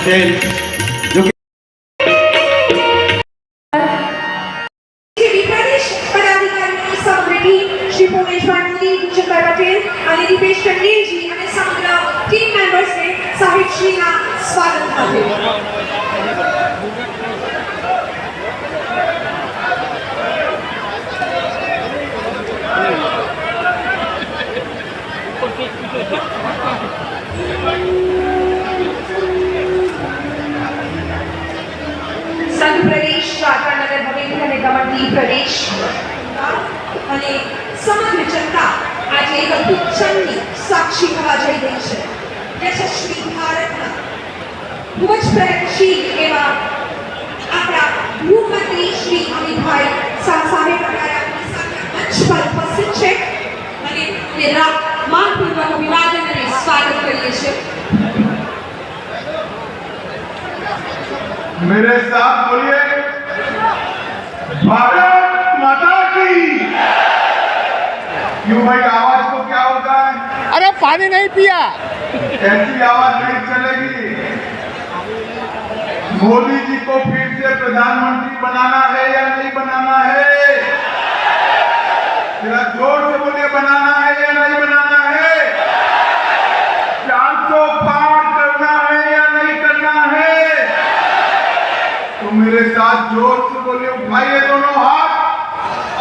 पटेल जो प्रदेश पदाधिकारी समग्र श्री भुवनेश भांडुली चंद्र पटेल અને દીપેશ કંડેલજી અને સમગ્ર ટીમ મેમ્બર્સને સાહેબશ્રીના સ્વાગત આપે સંઘ પ્રદેશ દાદરાનગર હવેલી અને દમણ દીવ પ્રદેશ અને સમગ્ર જનતા આજે એક અદ્ભુત ક્ષણની સાક્ષી થવા જઈ રહી છે યશસ્વી ભારતના ખૂબ જ પ્રયત્નશીલ એવા આપણા ગૃહમંત્રી શ્રી અમિતભાઈ શાહ સાહેબ અમારા મંચ પર ઉપસ્થિત છે અને તેના માનપૂર્વક અભિવાદન અને સ્વાગત કરીએ છીએ मेरे साथ बोलिए भारत माता की। क्यों भाई आवाज को क्या होता है? अरे पानी नहीं पिया। ऐसी आवाज नहीं चलेगी। मोदी जी को फिर से प्रधानमंत्री बनाना है या नहीं बनाना है? जरा जोर से बोलिए, बनाना है या नहीं बनाना है? 400 पार करना है या नहीं करना है? तो मेरे साथ जोर से बोलिए, उठाइए दोनों हाथ,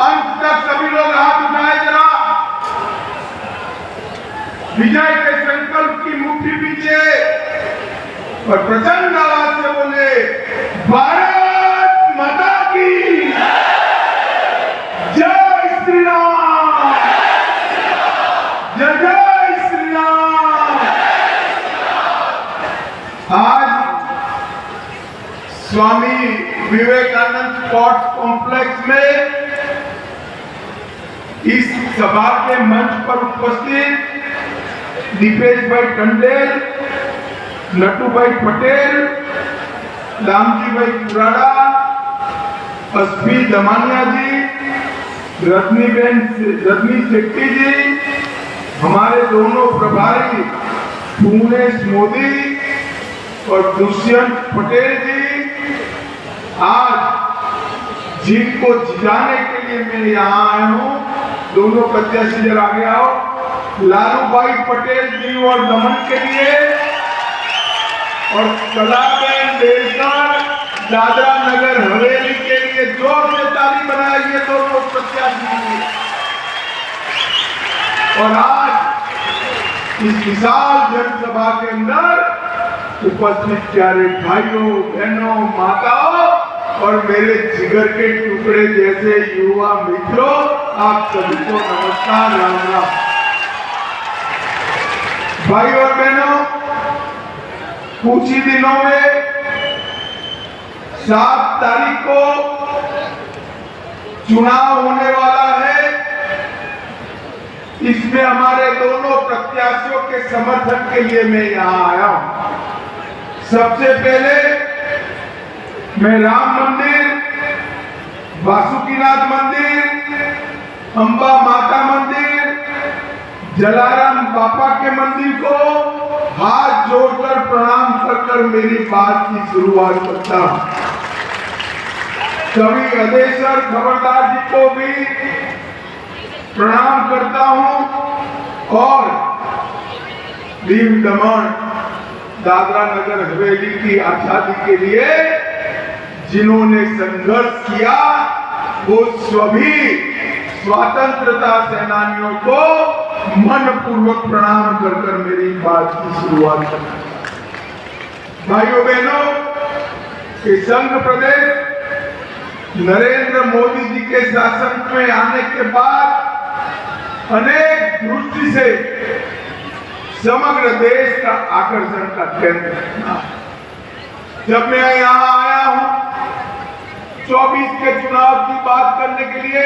अंत तक सभी लोग हाथ उठाए जरा। विजय के संकल्प की मुट्ठी पीछे और प्रचंड आवाज से बोले भारत माता की जय श्री राम, जय जय श्री राम। आज स्वामी विवेकानंद स्पोर्ट्स कॉम्प्लेक्स में इस सभा के मंच पर उपस्थित दीपेश भाई टंडेल, नटू भाई पटेल, रामजी भाई पुराड़ा, एसपी दमानिया जी, रत्नी शेट्टी जी, हमारे दोनों प्रभारी भुवनेश मोदी और दुष्यंत पटेल जी, आज जिनको जिताने के लिए मैं यहाँ आया हूँ, दोनों प्रत्याशी जरा आगे आओ, लालू भाई पटेल जी और दमन के लिए और कलाबेन देशर दादरा नगर हवेली के लिए जोर से ताली बनाइए दोनों प्रत्याशी। और आज इस विशाल जनसभा के अंदर उपस्थित प्यारे भाइयों बहनों माताओं और मेरे जिगर के टुकड़े जैसे युवा मित्रों, आप सभी को नमस्कार, राम राम। भाई और बहनों, कुछ ही दिनों में 7 तारीख को चुनाव होने वाला है। इसमें हमारे दोनों प्रत्याशियों के समर्थन के लिए मैं यहाँ आया हूँ। सबसे पहले मैं राम मंदिर, वासुकीनाथ मंदिर, अंबा माता मंदिर, जलाराम बापा के मंदिर को हाथ जोड़कर प्रणाम कर मेरी बात की शुरुआत करता हूं। कवि अदेसर खबरदार जी को भी प्रणाम करता हूं और दीव दमन दादरा नगर हवेली की आजादी के लिए जिन्होंने संघर्ष किया, वो सभी स्वतंत्रता सेनानियों को मनपूर्वक प्रणाम कर मेरी बात की शुरुआत करना। भाइयों बहनों, इस संघ प्रदेश नरेंद्र मोदी जी के शासन में आने के बाद अनेक दृष्टि से समग्र देश का आकर्षण का केंद्र बना। जब मैं यहाँ आया हूँ 24 के चुनाव की बात करने के लिए,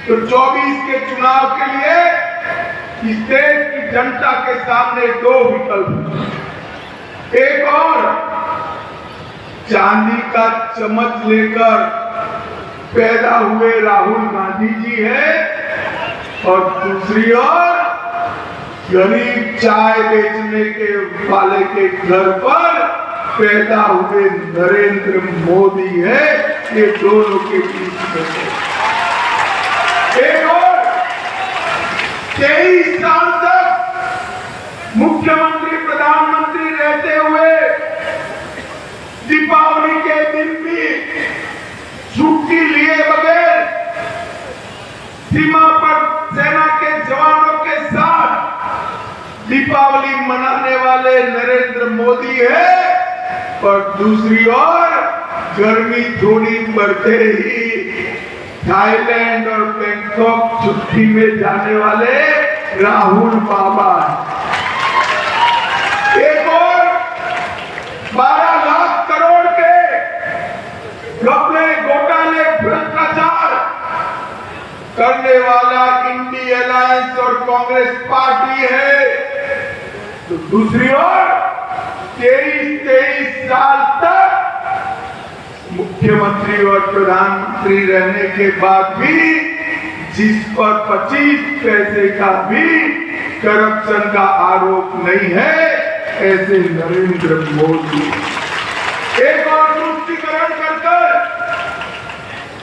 तो 24 के चुनाव के लिए इस देश की जनता के सामने 2 विकल्प, एक और चांदी का चम्मच लेकर पैदा हुए राहुल गांधी जी है और दूसरी ओर गरीब चाय बेचने के वाले के घर पर पैदा हुए नरेंद्र मोदी है, ये दोनों के बीच में है। एक और 23 साल तक मुख्यमंत्री प्रधानमंत्री रहते हुए दीपावली के दिन भी छुट्टी लिए बगैर सीमा पर सेना के जवानों के साथ दीपावली मनाने वाले नरेंद्र मोदी है, और दूसरी ओर गर्मी थोड़ी बढ़ते ही थाईलैंड और बैंकॉक छुट्टी में जाने वाले राहुल बाबा। एक और 12 लाख करोड़ के घपले घोटाले भ्रष्टाचार करने वाला इंडी अलायंस और कांग्रेस पार्टी है, तो दूसरी ओर 23 साल तक मुख्यमंत्री और प्रधानमंत्री रहने के बाद भी जिस पर 25 पैसे का भी करप्शन का आरोप नहीं है, ऐसे नरेंद्र मोदी। एक और तुष्टिकरण कर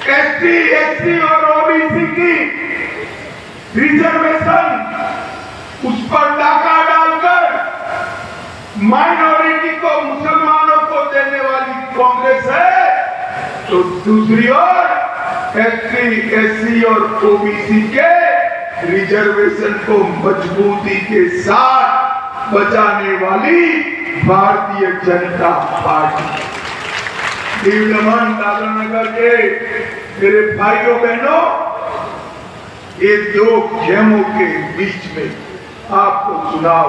एसटी, एससी और ओबीसी की रिजर्वेशन उस पर डाका डालकर माइनॉरिटी को, मुसलमानों को देने वाली कांग्रेस है, तो दूसरी ओर एसटी, एससी और ओबीसी के रिजर्वेशन को मजबूती के साथ बचाने वाली भारतीय जनता पार्टी। दीव दमन दादरा नगर के मेरे भाइयों बहनों, ये दो खेमों के बीच में आपको चुनाव,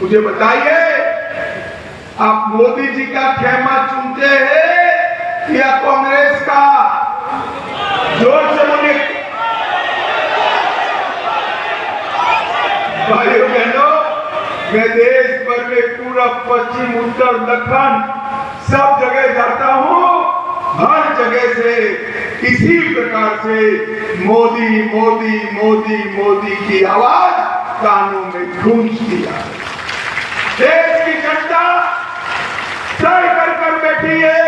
मुझे बताइए, आप मोदी जी का खेमा चुनते हैं या कांग्रेस का? जोर से बोलिए भाइयों बहनों। मैं देश भर में पूरा पश्चिम, उत्तर, दक्षिण सब जगह जाता हूँ, हर जगह से इसी प्रकार से मोदी मोदी मोदी मोदी की आवाज कानों में गूंजती है। देश की जनता तय कर बैठी है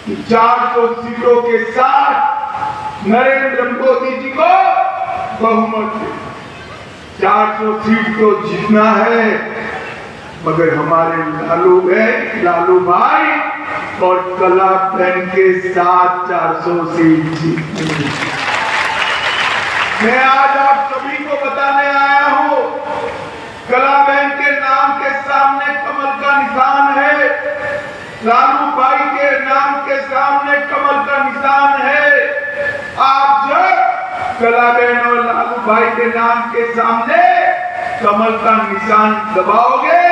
कि 400 सीटों के साथ नरेंद्र मोदी जी को बहुमत दे। 400 सीट तो जीतना है, मगर हमारे लालू भाई और कला बहन के साथ 400 सीट जीतनी। मैं आज आप सभी को बताने आया हूं, कला बहन के नाम के सामने कमल का निशान है, लालू भाई के नाम के सामने कमल का निशान है। आप जब कला बहन और लालू भाई के नाम के सामने कमल का निशान दबाओगे,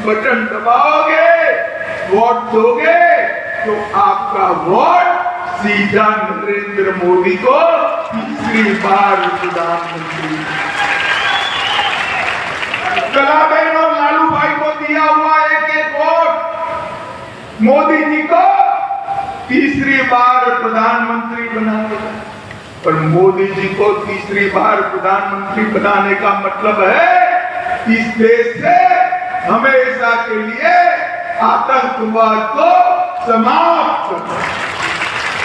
बटन दबाओगे, वोट दोगे, तो आपका वोट सीधा नरेंद्र मोदी को तीसरी बार प्रधानमंत्री। कला बहन और लालू भाई को दिया हुआ एक वोट मोदी जी को तीसरी बार प्रधानमंत्री बनाएगा। पर मोदी जी को तीसरी बार प्रधानमंत्री बनाने का मतलब है इस देश से हमेशा के लिए आतंकवाद को समाप्त करना,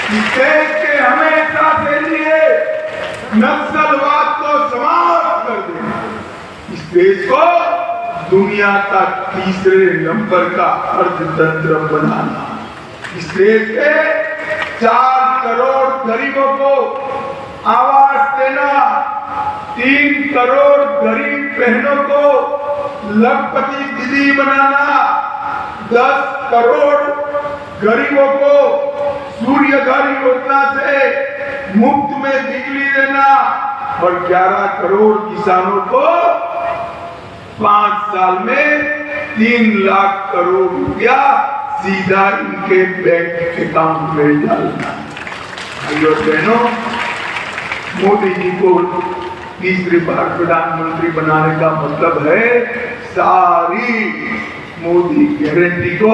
इस देश के हमेशा के लिए नक्सलवाद को समाप्त कर देना, इस देश को दुनिया का तीसरे नंबर का अर्थतंत्र बनाना, इस देश के 4 करोड़ गरीबों को आवास देना, 3 करोड़ गरीब बहनों को लखपति दीदी बनाना, 10 करोड़ गरीबों को सूर्य घर योजना से मुफ्त में बिजली देना और 11 करोड़ किसानों को 5 साल में 3 लाख करोड़ रुपया सीधा इनके बैंक अकाउंट में डालना। भाइयों बहनों, मोदी जी को तीसरी बार प्रधानमंत्री बनाने का मतलब है सारी मोदी गारंटी को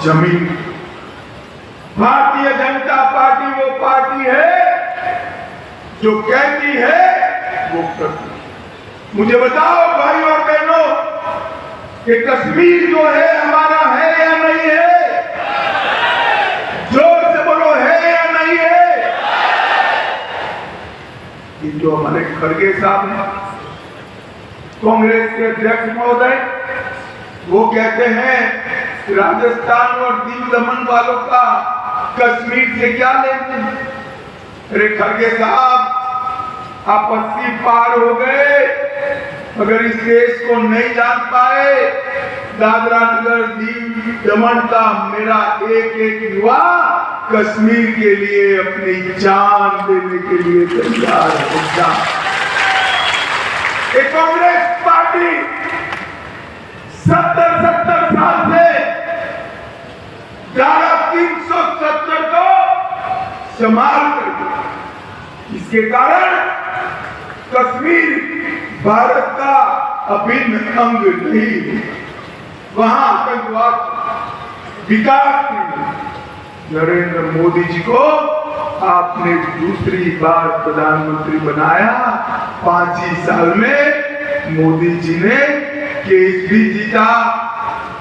जमीन। भारतीय जनता पार्टी वो पार्टी है जो कहती है वो करती है। मुझे बताओ भाई और बहनों, कि कश्मीर जो है हमारा है या नहीं है? जोर से बोलो, है या नहीं है? ये जो हमारे खड़गे साहब हैं, कांग्रेस के अध्यक्ष महोदय, वो कहते हैं राजस्थान और दीव दमन वालों का कश्मीर से क्या लेते हैं? अरे खड़गे साहब, आप 80 पार हो गए। अगर इस देश को नहीं जान पाए, दादरा नगर दीव दमन का मेरा एक एक युवा कश्मीर के लिए अपनी जान देने के लिए तैयार होगा। एक कांग्रेस पार्टी 70 साल से धारा 370 को संभाल कर, इसके कारण कश्मीर भारत का अभिन्न अंग नहीं, वहां आतंकवाद विकास नहीं। नरेंद्र मोदी जी को आपने दूसरी बार प्रधानमंत्री बनाया। 5 ही साल में मोदी जी ने केस भी जीता,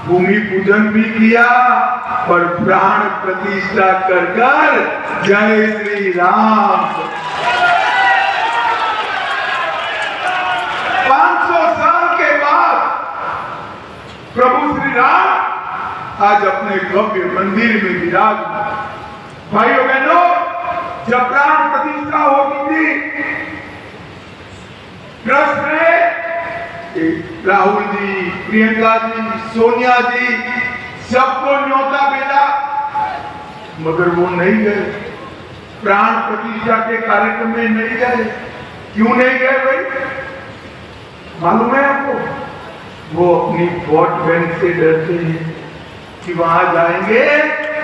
भूमि पूजन भी किया और प्राण प्रतिष्ठा कर जय श्री राम। 500 साल के बाद प्रभु श्री राम आज अपने भव्य मंदिर में विराजमान। भाइयों बहनों, जब प्राण प्रतिष्ठा होती थी, ट्रस्ट ने राहुल जी, प्रियंका जी, सोनिया जी सबको न्योता भेजा, मगर वो नहीं गए। प्राण प्रतिष्ठा के कार्यक्रम में नहीं गए। क्यों नहीं गए भाई? मालूम है आपको? वो अपनी वोट बैंक से डरते हैं कि वहां जाएंगे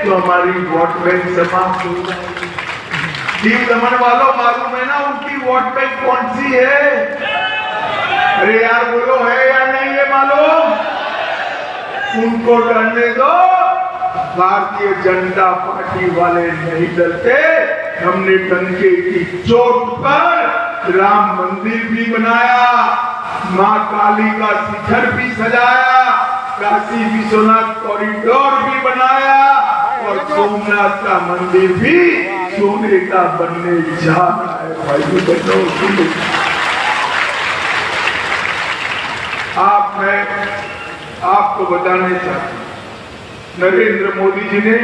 तो हमारी वोट बैंक समाप्त हो जाएगी। दीव दमन वालों, मालूम है ना उनकी वोट बैंक कौन सी है? अरे यार बोलो, है या नहीं है मालूम? उनको डरने दो। भारतीय जनता पार्टी वाले नहीं डरते। हमने डंके की चोट पर राम मंदिर भी बनाया, मां काली का शिखर भी सजाया, काशी विश्वनाथ कॉरिडोर भी बनाया और सोमनाथ का मंदिर भी सोने का बनने जा रहा है। भाइयों बहनों, मैं आपको बताना चाहता हूं, नरेंद्र मोदी जी ने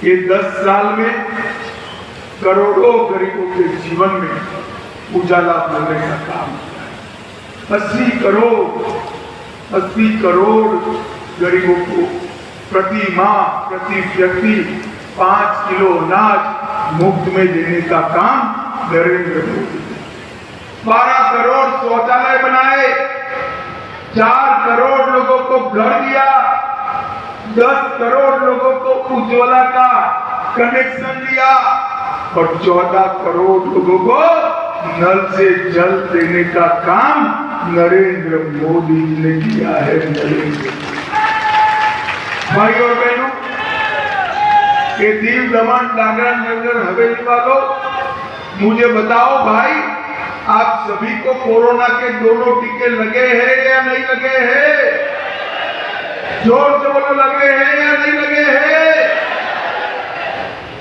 ये 10 साल में करोड़ों गरीबों के जीवन में उजाला भरने का काम किया। 80 करोड़ गरीबों को प्रति माह, प्रति व्यक्ति 5 किलो अनाज मुफ्त में देने का काम नरेंद्र मोदी ने। 12 करोड़ शौचालय बनाए, 4 करोड़ लोगों को घर दिया, 10 करोड़ लोगों को उज्ज्वला का कनेक्शन दिया और 14 करोड़ लोगों को नल से जल देने का काम नरेंद्र मोदी जी ने किया है। भाई और बहनों, ये दीव दमन दादरा नगर हवेली वालों, मुझे बताओ भाई, आप सभी को कोरोना के दोनों टीके लगे हैं या नहीं लगे हैं? जोर से बोलो, लगे हैं या नहीं लगे हैं?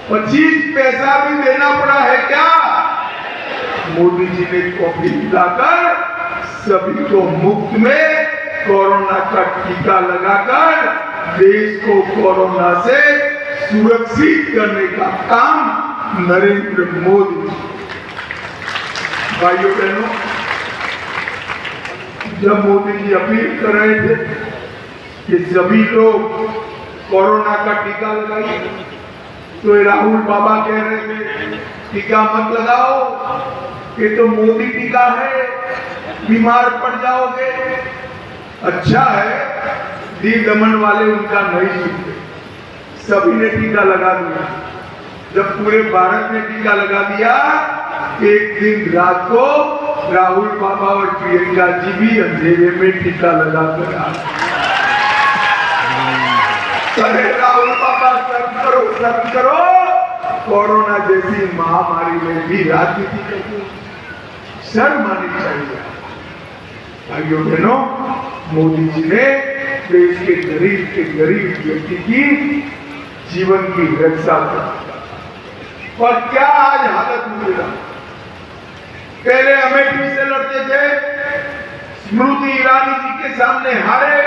25 पैसा भी देना पड़ा है क्या? मोदी जी ने कॉपी लाकर सभी को मुफ्त में कोरोना का टीका लगाकर देश को कोरोना से सुरक्षित करने का काम नरेंद्र मोदी। भाइयों बहनों, जब मोदी जी अपील कर रहे थे कि सभी लोग कोरोना का टीका लगाइए, तो राहुल बाबा कह रहे थे टीका मत लगाओ, ये तो मोदी टीका है, बीमार पड़ जाओगे। अच्छा है, दीव दमन वाले उनका नहीं सुनते, सभी ने टीका लगा दिया। जब पूरे भारत ने टीका लगा दिया, एक दिन रात को राहुल बाबा और प्रियंका जी भी अंधेरे में टीका लगा कर आए। अरे राहुल बाबा, सर्व करो, कोरोना जैसी महामारी में भी राजनीति करते, शर्म आनी चाहिए। भाइयों बहनों, मोदी जी ने देश के गरीब व्यक्ति की जीवन की रक्षा की। और क्या आज हालत मिलेगा। पहले अमेठी से लड़ते थे, स्मृति ईरानी जी के सामने हारे,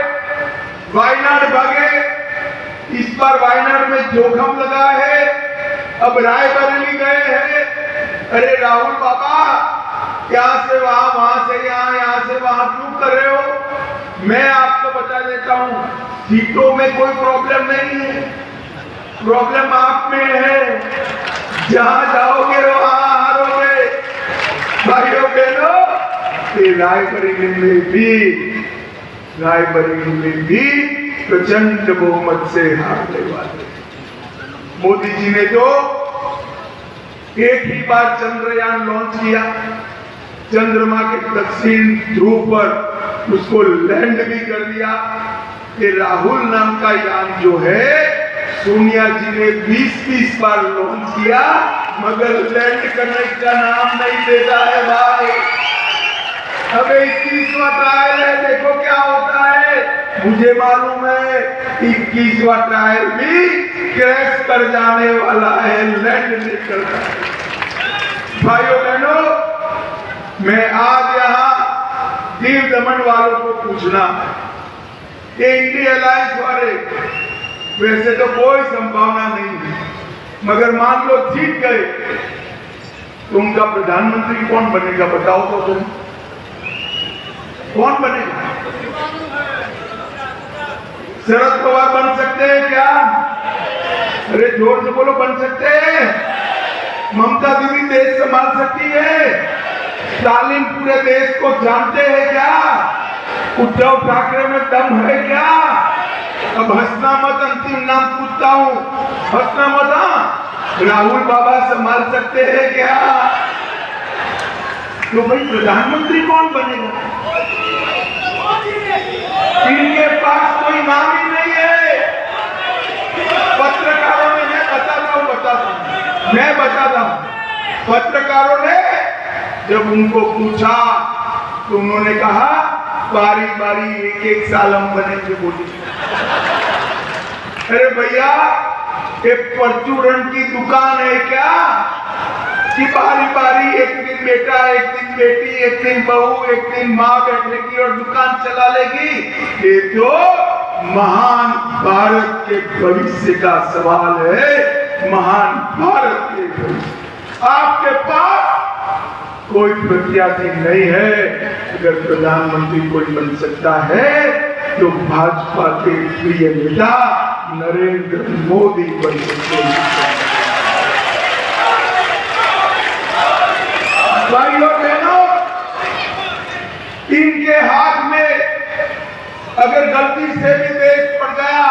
वायनाड भागे, इस बार वायनाड में जोखम लगा है, अब रायबरेली गए हैं। अरे राहुल बाबा, यहाँ से वहां, वहां से यहाँ, यहाँ से वहां क्यों कर रहे हो? मैं आपको बता देता हूँ, सीटों में कोई प्रॉब्लम नहीं है, प्रॉब्लम आप में है। जहां जाओगे वहां हारोगे। भाइयों बहनों, ये रायबरेली में भी प्रचंड बहुमत से हारने वाले। मोदी जी ने जो एक ही बार चंद्रयान लॉन्च किया, चंद्रमा के दक्षिण ध्रुव पर उसको लैंड भी कर दिया। ये राहुल नाम का यान जो है, सोनिया जी ने 20-20 बार लॉन्च किया, मगर लैंड करने का नाम नहीं देता है भाई। अब 21वां ट्रायल है, देखो क्या होता है। मुझे मालूम है 21वां ट्रायल भी क्रैश कर जाने वाला है, लैंड नहीं करता। भाइयों बहनों, मैं आज यहाँ दीव दमन वालों को पूछना है, ये इंडिया अलायंस वाले, वैसे तो कोई संभावना नहीं है, मगर मान लो जीत गए तो उनका प्रधानमंत्री कौन बनेगा? बताओ तो तुम, कौन बनेगा? शरद पवार बन सकते हैं क्या? अरे जोर से बोलो, बन सकते हैं? ममता दीदी देश संभाल सकती है? स्टालिन पूरे देश को जानते हैं क्या? उद्धव ठाकरे में दम है क्या? अब हंसना मत, अंतिम नाम पूछता हूं, हंसना मत। राहुल बाबा संभाल सकते हैं क्या? तो भाई प्रधानमंत्री कौन बनेगा? इनके पास कोई नाम ही नहीं है। पत्रकारों ने, मैं बताता हूं, पत्रकारों ने जब उनको पूछा तो उन्होंने कहा बारी बारी एक साल हम बनेंगे। बोली अरे भैया, ये परचूरण की दुकान है क्या कि बारी बारी एक दिन बेटा, एक दिन बेटी, एक दिन बहू, एक दिन माँ बैठेगी और दुकान चला लेगी? ये तो महान भारत के भविष्य का सवाल है, महान भारत के भविष्य। आपके पास कोई प्रत्याशी नहीं है। अगर प्रधानमंत्री कोई बन सकता है तो भाजपा के प्रिय नेता नरेंद्र मोदी बन सकते हैं। भाइयों बहनों, इनके हाथ में अगर गलती से भी देश पड़ गया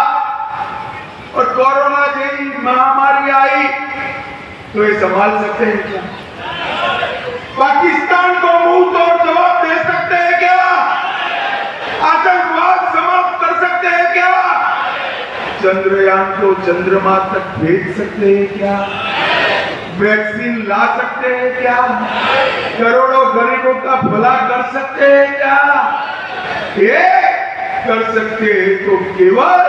और कोरोना जैसी महामारी आई तो ये संभाल सकते हैं क्या? पाकिस्तान को मुंह तोड़ जवाब दे सकते हैं क्या? आतंकवाद समाप्त कर सकते हैं क्या? चंद्रयान को चंद्रमा तक भेज सकते हैं क्या? वैक्सीन ला सकते हैं क्या? करोड़ों गरीबों का भला कर सकते हैं क्या? ये कर सकते हैं तो केवल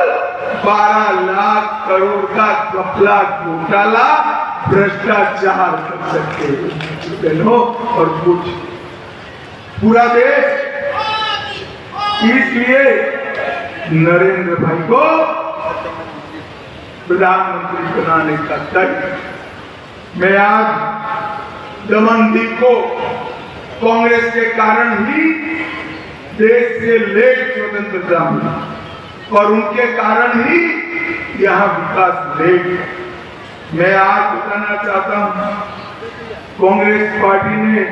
12 लाख करोड़ का घपला, घोटाला, भ्रष्टाचार कर सकते हैं और कुछ पूरा देश। इसलिए नरेंद्र भाई को प्रधानमंत्री बनाने का तय। मैं आज दमनदीप को कांग्रेस के कारण ही देश से लेट स्वतंत्रता मिली और उनके कारण ही यहाँ विकास लेट। मैं आज बताना चाहता हूँ, कांग्रेस पार्टी ने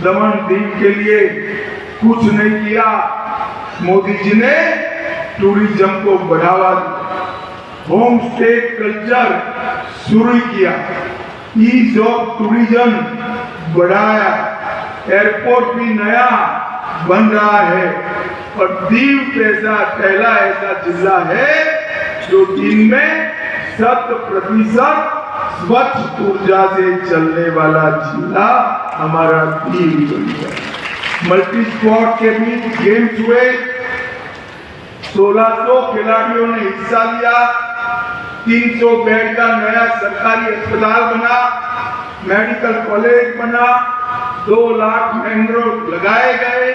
दमनदीप के लिए कुछ नहीं किया। मोदी जी ने टूरिज्म को बढ़ावा दिया, होम स्टे कल्चर शुरू किया, ईज ऑफ टूरिज्म बढ़ाया, एयरपोर्ट भी नया बन रहा है और दीव पहला ऐसा जिला है जो दिन में 100% स्वच्छ ऊर्जा से चलने वाला जिला हमारा दीव बन गया। मल्टी स्पोर्ट के बीच गेम्स हुए, 1600 खिलाड़ियों ने हिस्सा लिया, 300 बेड का नया सरकारी अस्पताल बना, मेडिकल कॉलेज बना, 2 लाख मैंग्रोव लगाए गए,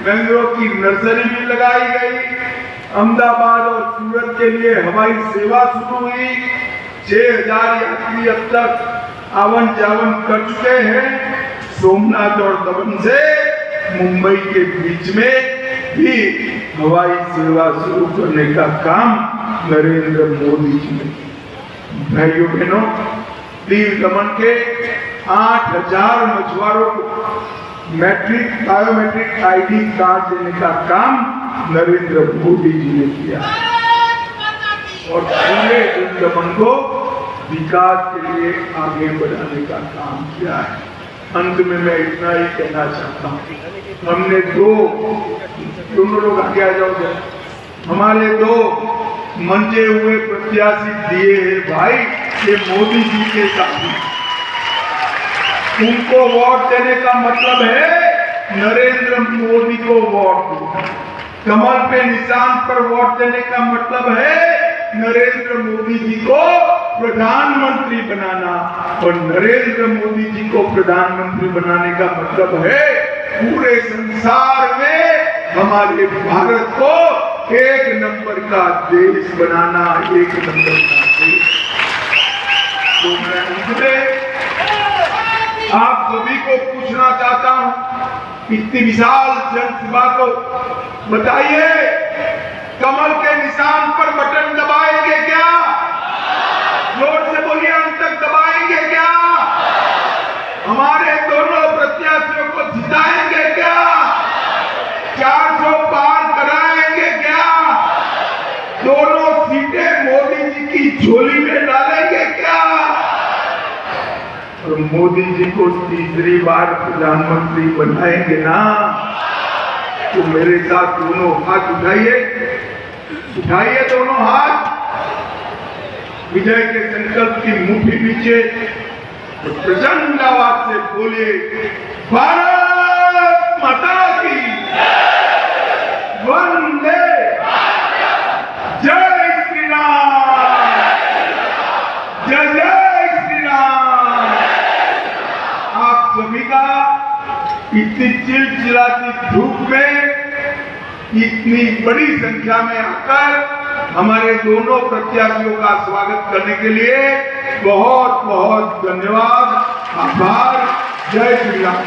मैंग्रोव की नर्सरी भी लगाई गई। अहमदाबाद और सूरत के लिए हवाई सेवा शुरू हुई। 6000 यात्री अब तक आवन जावन कर चुके हैं। सोमनाथ और दमन से मुंबई के बीच में भी हवाई सेवा शुरू करने का काम नरेंद्र मोदी जी ने। भाइयों बहनों, दीव दमन के 8000 मछुआरों को बायोमेट्रिक आईडी कार्ड देने का काम नरेंद्र मोदी जी ने किया और पूरे दीव दमन को विकास के लिए आगे बढ़ाने का काम किया है। अंत में मैं इतना ही कहना चाहता हूँ, हमने दोनों लोग आगे आ जाओ, हमारे 2 मंजे हुए प्रत्याशी दिए हैं भाई, ये मोदी जी के साथी। उनको वोट देने का मतलब है नरेंद्र मोदी को वोट दो। कमल पे निशान पर वोट देने का मतलब है नरेंद्र मोदी जी को प्रधानमंत्री बनाना, और नरेंद्र मोदी जी को प्रधानमंत्री बनाने का मतलब है पूरे संसार में हमारे भारत को 1 नंबर का देश बनाना, 1 नंबर का देश। तो मैं उनसे आप सभी को पूछना चाहता हूं, इतनी विशाल जनसभा को बताइए, कमल के निशान पर बटन दबाएंगे क्या? जोर से बोलिए, अंत तक दबाएंगे क्या? हमारे दोनों प्रत्याशियों को जिताएंगे क्या? 400 पार कराएंगे क्या? दोनों सीटें मोदी जी की झोली में डालेंगे क्या? और मोदी जी को तीसरी बार प्रधानमंत्री बनाएंगे ना? तो मेरे साथ दोनों हाथ उठाइए, उठाइए दोनों हाथ, विजय के संकल्प की मुट्ठी पीछे तो प्रचंड आवाज से बोलिए, भारत माता की वंदे, जय श्री राम, जय जय श्री राम। आप सभी का इतनी चिलचिलाती धूप में इतनी बड़ी संख्या में आकर हमारे दोनों प्रत्याशियों का स्वागत करने के लिए बहुत बहुत धन्यवाद, आभार। जय श्री राम।